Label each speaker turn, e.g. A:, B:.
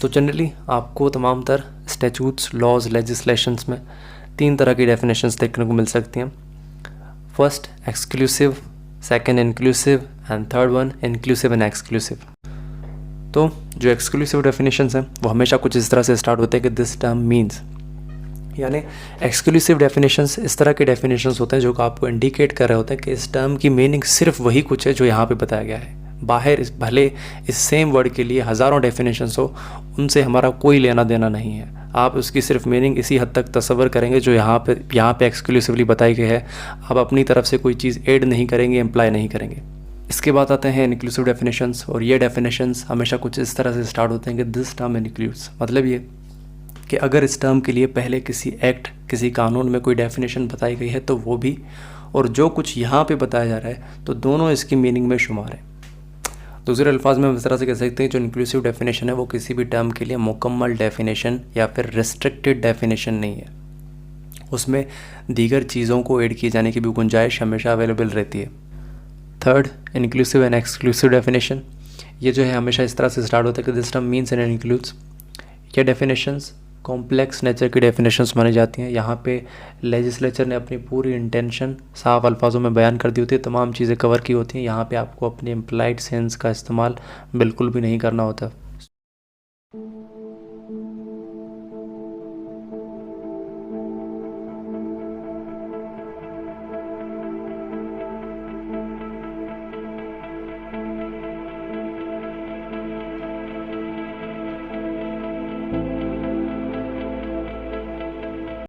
A: तो जनरली आपको तमाम तर स्टैचूट्स, लॉज, लेजिस्लेशंस में 3 तरह की डेफिनेशंस देखने को मिल सकती हैं। First exclusive, second inclusive and third one inclusive and exclusive. तो जो एक्सक्लूसिव डेफिनेशंस हैं वो हमेशा कुछ इस तरह से स्टार्ट होते हैं कि दिस टर्म मीन्स, यानी एक्सक्लूसिव डेफिनेशंस इस तरह के डेफिनेशंस होते हैं जो आपको इंडिकेट कर रहे होते हैं कि इस टर्म की मीनिंग सिर्फ वही कुछ है जो यहाँ पे बताया गया है। बाहर भले इस सेम वर्ड के लिए हज़ारों डेफिनेशंस हो, उनसे हमारा कोई लेना देना नहीं है। आप उसकी सिर्फ मीनिंग इसी हद तक तस्वर करेंगे जो यहाँ पे एक्सक्लूसिवली बताई गई है। आप अपनी तरफ से कोई चीज़ ऐड नहीं करेंगे, इम्प्लाई नहीं करेंगे। इसके बाद आते हैं इंक्लूसिव डेफिनेशंस, और ये डेफिनेशंस हमेशा कुछ इस तरह से स्टार्ट होते हैं कि दिस टर्म इंक्लूड्स, मतलब ये कि अगर इस टर्म के लिए पहले किसी एक्ट, किसी कानून में कोई डेफिनेशन बताई गई है तो वो भी, और जो कुछ यहाँ पे बताया जा रहा है तो दोनों इसकी मीनिंग में शुमार है। दूसरे अल्फाज में हम इस तरह से कह सकते हैं जो इंक्लूसिव डेफिनेशन है वो किसी भी टर्म के लिए मुकम्मल डेफिनेशन या फिर रिस्ट्रिक्टेड डेफिनेशन नहीं है। उसमें दीगर चीज़ों को ऐड किए जाने की भी गुंजाइश हमेशा अवेलेबल रहती है। Third, inclusive and exclusive definition, ये जो है हमेशा इस तरह से स्टार्ट होता है कि this term means and includes. ये डेफिनेशंस कॉम्प्लेक्स नेचर की डेफिनेशंस मानी जाती हैं। यहाँ पे लेजिस्लेचर ने अपनी पूरी इंटेंशन साफ अल्फाजों में बयान कर दी होती है, तमाम चीज़ें कवर की होती हैं। यहाँ पे आपको अपनी इम्प्लाइड सेंस का इस्तेमाल बिल्कुल भी नहीं करना होता।